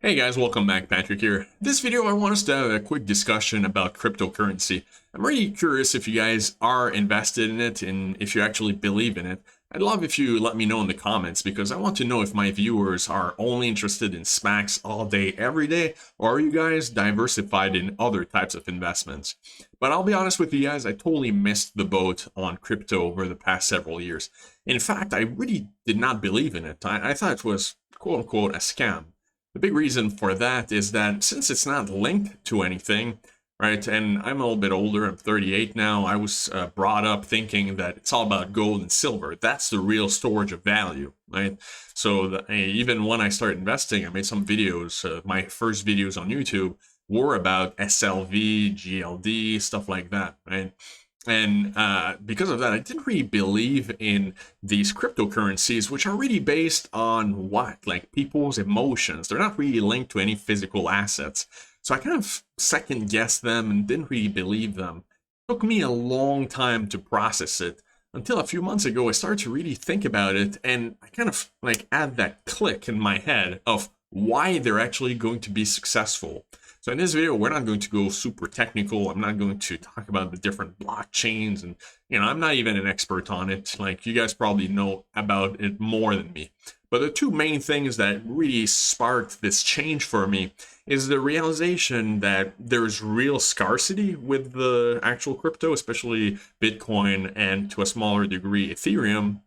Hey guys, welcome back. Patrick here. This video I want us to have a quick discussion about cryptocurrency. I'm really curious if you guys are invested in it and if you actually believe in it. I'd love if you let me know in the comments because I want to know if my viewers are only interested in SPACs all day, every day, or are you guys diversified in other types of investments? But I'll be honest with you guys, I totally missed the boat on crypto over the past several years. In fact, I really did not believe in it. I thought it was quote unquote a scam. The big reason for that is that since it's not linked to anything, right, and I'm a little bit older, I'm 38 now, I was brought up thinking that it's all about gold and silver. That's the real storage of value, right? So even when I started investing, I made some videos. My first videos on YouTube were about SLV, GLD, stuff like that, right? And because of that, I didn't really believe in these cryptocurrencies, which are really based on what? Like people's emotions. They're not really linked to any physical assets. So I kind of second guessed them and didn't really believe them. It took me a long time to process it until a few months ago, I started to really think about it. And I kind of like had that click in my head of why they're actually going to be successful. So in this video, we're not going to go super technical. I'm not going to talk about the different blockchains and, I'm not even an expert on it. Like you guys probably know about it more than me. But the two main things that really sparked this change for me is the realization that there's real scarcity with the actual crypto, especially Bitcoin and to a smaller degree Ethereum.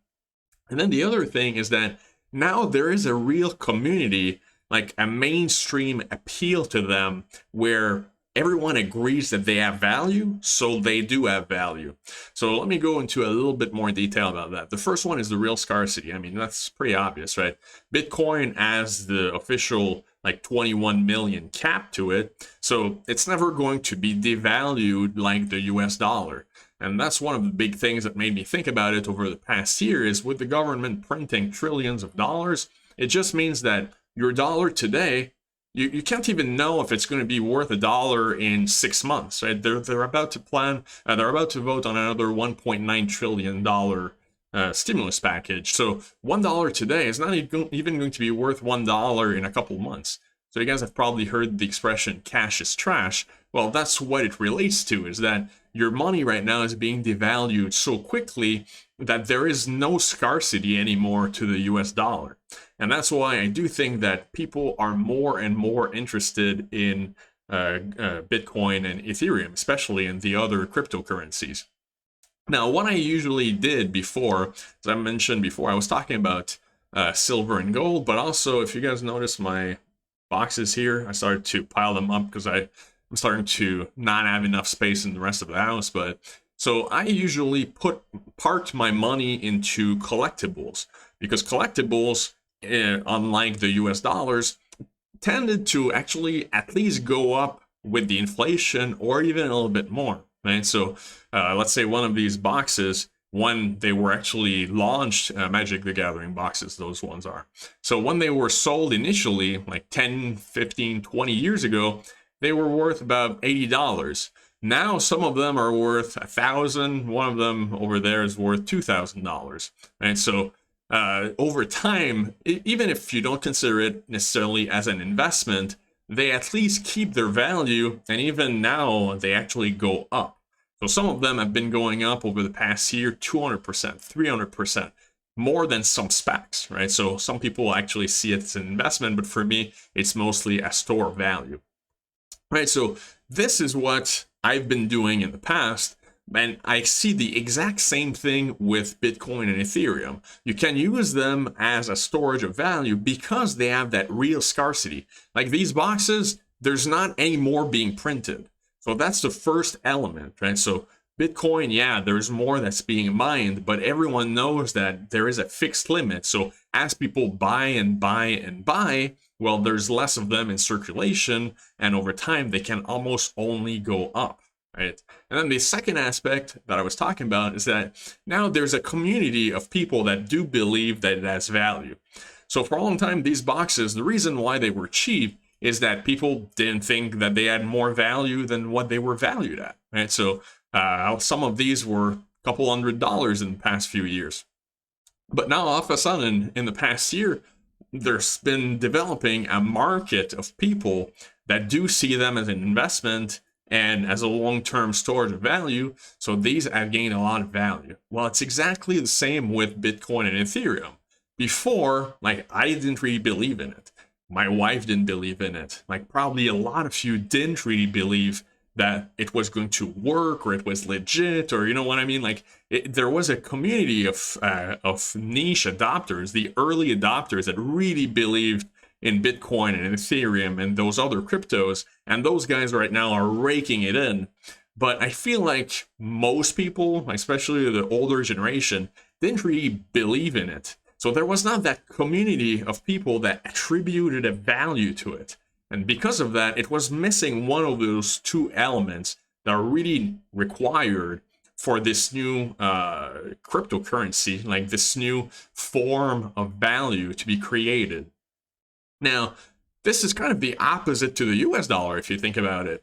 And then the other thing is that now there is a real community, like a mainstream appeal to them where everyone agrees that they have value, so they do have value. So let me go into a little bit more detail about that. The first one is the real scarcity. I mean, that's pretty obvious, right? Bitcoin has the official like 21 million cap to it, so it's never going to be devalued like the US dollar. And that's one of the big things that made me think about it over the past year is with the government printing trillions of dollars, it just means that your dollar today, you can't even know if it's going to be worth $1 in 6 months, right? They're about to they're about to vote on another $1.9 trillion stimulus package. So $1 today is not even going to be worth $1 in a couple months. So you guys have probably heard the expression cash is trash. Well, that's what it relates to, is that your money right now is being devalued so quickly that there is no scarcity anymore to the US dollar. And that's why I do think that people are more and more interested in Bitcoin and Ethereum, especially in the other cryptocurrencies. Now, what I usually did before, as I mentioned before, I was talking about silver and gold, but also if you guys notice my boxes here, I started to pile them up because I'm starting to not have enough space in the rest of the house. But so I usually part my money into collectibles because collectibles, unlike the US dollars, tended to actually at least go up with the inflation or even a little bit more, right? So let's say one of these boxes, when they were actually launched, Magic the Gathering boxes, those ones are. So when they were sold initially, like 10, 15, 20 years ago, they were worth about $80. Now some of them are worth $1,000. One of them over there is worth $2,000. And so over time, even if you don't consider it necessarily as an investment, they at least keep their value, and even now they actually go up. So some of them have been going up over the past year 200%, 300%, more than some SPACs, right? So some people actually see it as an investment, but for me, it's mostly a store of value, right? So this is what I've been doing in the past, and I see the exact same thing with Bitcoin and Ethereum. You can use them as a storage of value because they have that real scarcity. Like these boxes, there's not any more being printed. So that's the first element, right? So Bitcoin, yeah, there's more that's being mined, but everyone knows that there is a fixed limit. So as people buy and buy and buy, well, there's less of them in circulation, and over time they can almost only go up, right? And then the second aspect that I was talking about is that now there's a community of people that do believe that it has value. So for a long time, these boxes, the reason why they were cheap is that people didn't think that they had more value than what they were valued at, right? So some of these were a couple $100 in the past few years. But now all of a sudden, in the past year, there's been developing a market of people that do see them as an investment and as a long-term storage of value. So these have gained a lot of value. Well, it's exactly the same with Bitcoin and Ethereum. Before, like, I didn't really believe in it. My wife didn't believe in it. Like, probably a lot of you didn't really believe that it was going to work, or it was legit, or you know what I mean? Like, there was a community of niche adopters, the early adopters that really believed in Bitcoin and Ethereum and those other cryptos, and those guys right now are raking it in. But I feel like most people, especially the older generation, didn't really believe in it. So there was not that community of people that attributed a value to it. And because of that, it was missing one of those two elements that are really required for this new cryptocurrency, like this new form of value to be created. Now, this is kind of the opposite to the US dollar, if you think about it.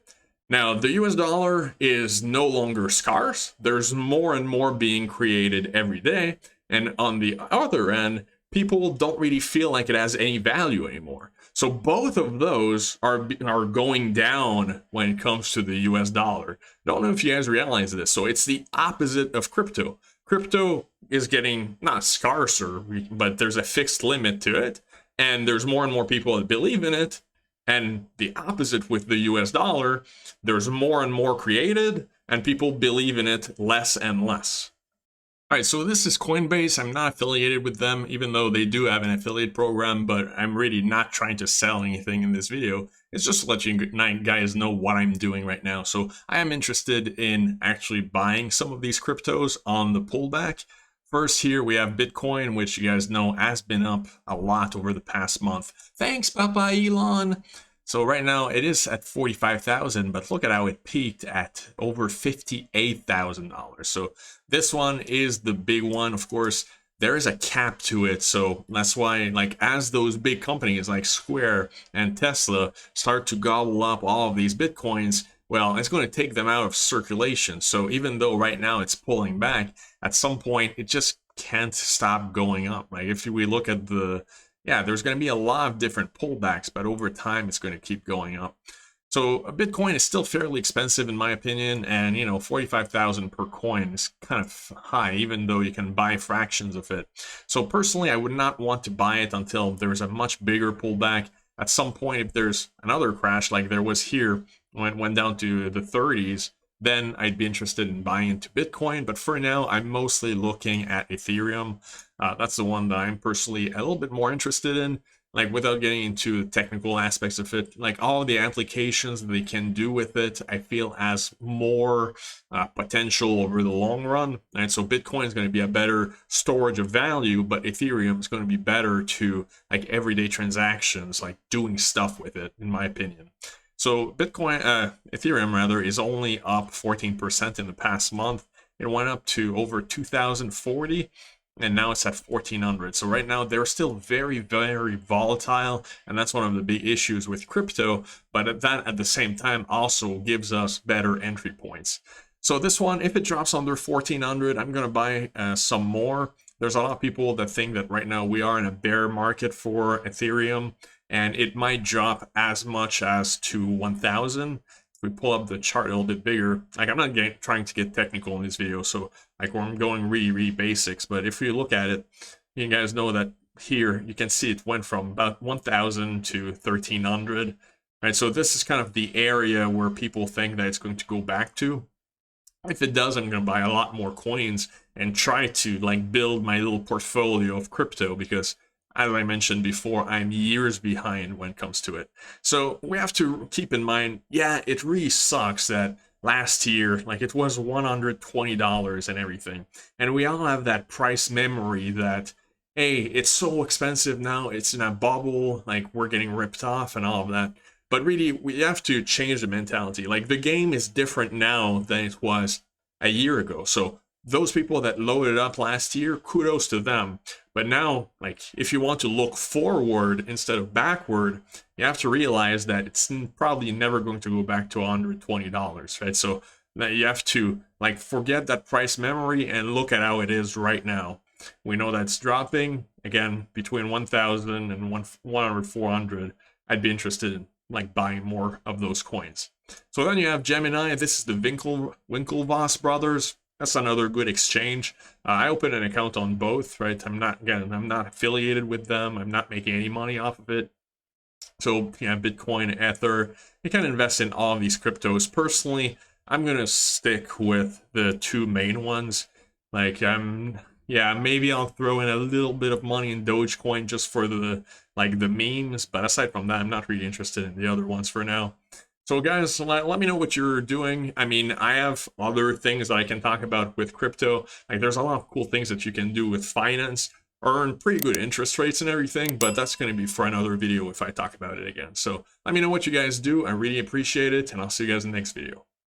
Now, the US dollar is no longer scarce. There's more and more being created every day. And on the other end, people don't really feel like it has any value anymore. So both of those are going down when it comes to the US dollar. Don't know if you guys realize this. So it's the opposite of crypto. Crypto is getting not scarcer, but there's a fixed limit to it. And there's more and more people that believe in it. And the opposite with the US dollar, there's more and more created, and people believe in it less and less. All right, so this is Coinbase. I'm not affiliated with them, even though they do have an affiliate program, but I'm really not trying to sell anything in this video. It's just to let you guys know what I'm doing right now. So I am interested in actually buying some of these cryptos on the pullback. First here we have Bitcoin, which you guys know has been up a lot over the past month. Thanks, Papa Elon. So right now it is at 45,000, but look at how it peaked at over $58,000. So this one is the big one. Of course, there is a cap to it. So that's why, like, as those big companies like Square and Tesla start to gobble up all of these Bitcoins, well, it's going to take them out of circulation. So even though right now it's pulling back, at some point it just can't stop going up. Like, if we look at there's going to be a lot of different pullbacks, but over time it's going to keep going up. So Bitcoin is still fairly expensive in my opinion, and 45,000 per coin is kind of high, even though you can buy fractions of it. So personally, I would not want to buy it until there's a much bigger pullback. At some point, if there's another crash like there was here when it went down to the 30s, then I'd be interested in buying into Bitcoin. But for now, I'm mostly looking at Ethereum. That's the one that I'm personally a little bit more interested in. Like, without getting into the technical aspects of it, like all the applications that they can do with it, I feel has more potential over the long run. And so Bitcoin is going to be a better storage of value, but Ethereum is going to be better to like everyday transactions, like doing stuff with it, in my opinion. So Ethereum rather, is only up 14% in the past month. It went up to over 2,040. And now it's at 1,400. So right now they're still very, very volatile, and that's one of the big issues with crypto. But that at the same time also gives us better entry points. So this one, if it drops under 1,400, I'm gonna buy some more. There's a lot of people that think that right now we are in a bear market for Ethereum, and it might drop as much as to 1,000. We pull up the chart a little bit bigger. Like, I'm not trying to get technical in this video, so like I'm going really basics. But if you look at it, you guys know that here you can see it went from about 1,000 to 1,300. Right, so this is kind of the area where people think that it's going to go back to. If it does, I'm going to buy a lot more coins and try to like build my little portfolio of crypto, because as I mentioned before, I'm years behind when it comes to it. So we have to keep in mind, yeah, it really sucks that last year, like, it was $120 and everything. And we all have that price memory that, hey, it's so expensive now, it's in a bubble, like we're getting ripped off and all of that. But really, we have to change the mentality. Like, the game is different now than it was a year ago. So those people that loaded up last year, kudos to them. But now, like, if you want to look forward instead of backward, you have to realize that it's probably never going to go back to $120, right? So that you have to like forget that price memory and look at how it is right now. We know that's dropping again between 1,000 and 100, 400. I'd be interested in like buying more of those coins. So then you have Gemini. This is the Winklevoss brothers. That's another good exchange. I opened an account on both, right? I'm not affiliated with them. I'm not making any money off of it. So yeah, Bitcoin, Ether, you can invest in all of these cryptos. Personally, I'm gonna stick with the two main ones. Like yeah, maybe I'll throw in a little bit of money in Dogecoin just for the memes, but aside from that, I'm not really interested in the other ones for now. So guys, let me know what you're doing. I mean, I have other things that I can talk about with crypto. Like there's a lot of cool things that you can do with finance, earn pretty good interest rates and everything, but that's going to be for another video if I talk about it again. So let me know what you guys do. I really appreciate it, and I'll see you guys in the next video.